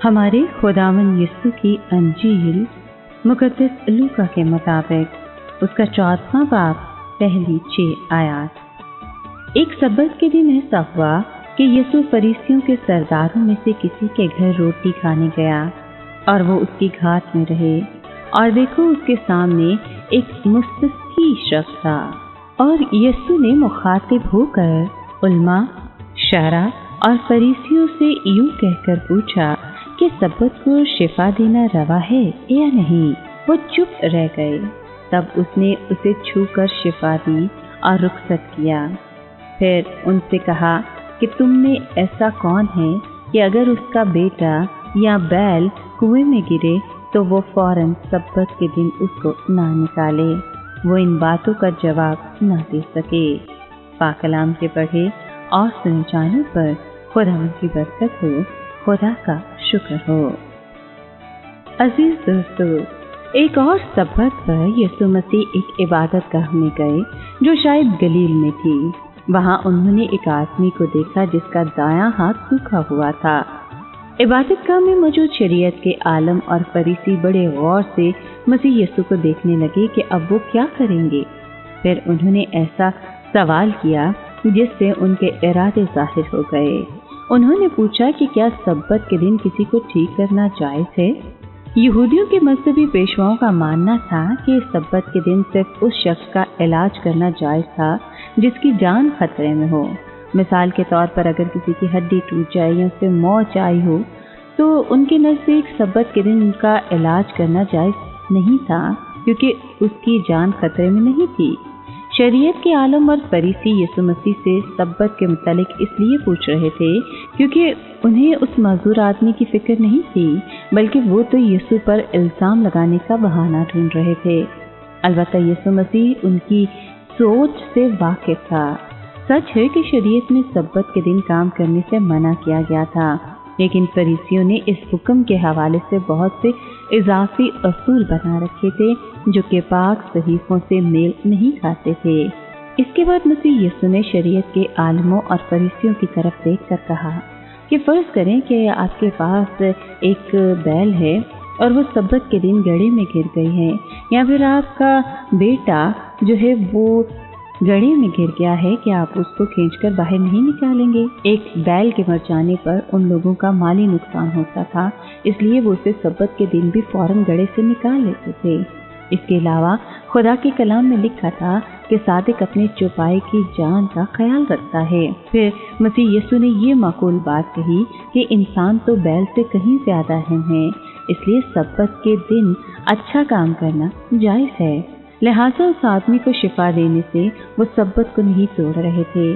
हमारे खुदावंद यीशु की अंजील मुकद्दस लूका के मुताबिक उसका 14वां बाब पहली 6 आयत। एक सब्बत के दिन ऐसा हुआ कि यीशु फरीसियों के सरदारों में से किसी के घर रोटी खाने गया और वो उसकी घात में रहे। और देखो, उसके सामने एक मुस्तस्की शख्स था और यीशु ने मुखातिब होकर उलमा, शरा और फरीसियों से यूं कहकर पूछा कि सब्बत को शिफा देना रवा है या नहीं। वो चुप रह गए। तब उसने उसे छूकर शिफा दी और रुखसत किया। फिर उनसे कहा कि तुम में ऐसा कौन है कि अगर उसका बेटा या बैल कुएं में गिरे तो वो फौरन सब्बत के दिन उसको ना निकाले। वो इन बातों का जवाब ना दे सके। पाक कलाम के पढ़े और सुने जाने पर खुदा की बरकत हो, खुदा का शुक्र हो। अजीज दोस्तों, एक और सब्बत पर यीशु मसीह एक इबादत गाह में गए जो शायद गलील में थी। वहां उन्होंने एक आदमी को देखा जिसका दायां हाथ सूखा हुआ था। इबादत गाह में मौजूद शरीयत के आलम और फरीसी बड़े गौर से मसीह यीशु को देखने लगे कि अब वो क्या करेंगे। फिर उन्होंने ऐसा सवाल किया जिससे उनके इरादे जाहिर हो गए। उन्होंने पूछा कि क्या सब्बत के दिन किसी को ठीक करना जायज़ है। यहूदियों के मजहबी पेशवाओं का मानना था कि सब्बत के दिन सिर्फ उस शख्स का इलाज करना जायज़ था जिसकी जान खतरे में हो। मिसाल के तौर पर अगर किसी की हड्डी टूट जाए या उससे मौत आई हो तो उनके नज़दीक सब्बत के दिन उनका इलाज करना जायज़ नहीं था, क्योंकि उसकी जान खतरे में नहीं थी। शरीयत के आलम और फरीसी यीशु मसीह से सब्बत के मुतालिक इसलिए पूछ रहे थे क्योंकि उन्हें उस मजदूर आदमी की फिक्र नहीं थी, बल्कि वो तो यीशु पर इल्ज़ाम लगाने का बहाना ढूंढ रहे थे। अलबत्ता यीशु मसीह उनकी सोच से वाकिफ था। सच है कि शरीयत में सब्बत के दिन काम करने से मना किया गया था, लेकिन फरीसियों ने इस हुक्म के हवाले से बहुत से इजाफी असूल बना रखे थे जो कि पाक सहीफों से मेल नहीं खाते थे। इसके बाद मसीह यीशु ने शरीयत के आलमों और फरीसियों की तरफ देखकर कहा कि फर्ज करें कि आपके पास एक बैल है और वो सब्बत के दिन गड्ढे में गिर गई है, या फिर आपका बेटा जो है वो गड्ढे में गिर गया है, कि आप उसको खींचकर बाहर नहीं निकालेंगे। एक बैल के मर जाने पर उन लोगों का माली नुकसान होता था, इसलिए वो उसे सब्बत के दिन भी फौरन गड्ढे से निकाल लेते थे। इसके अलावा खुदा के कलाम में लिखा था कि सादिक अपने चौपाई की जान का ख्याल रखता है। फिर मसीह यीशु ने ये माकूल बात कही कि इंसान तो बैल से कहीं ज्यादा अहम है, इसलिए सब्बत के दिन अच्छा काम करना जायज़ है। लिहाजा उस आदमी को शिफा देने से वो सब्बत को नहीं तोड़ रहे थे।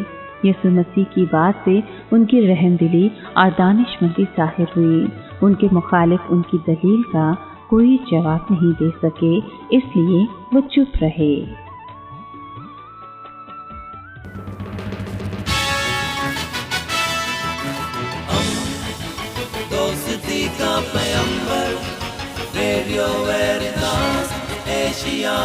यीशु मसीह की बात से उनकी रहमदिली और दानिशमंदी जाहिर हुई। उनके मुखालिफ उनकी दलील का कोई जवाब नहीं दे सके, इसलिए वो चुप रहे। दोस्ती का पैगंबर, रेडियो वेरितास एशिया।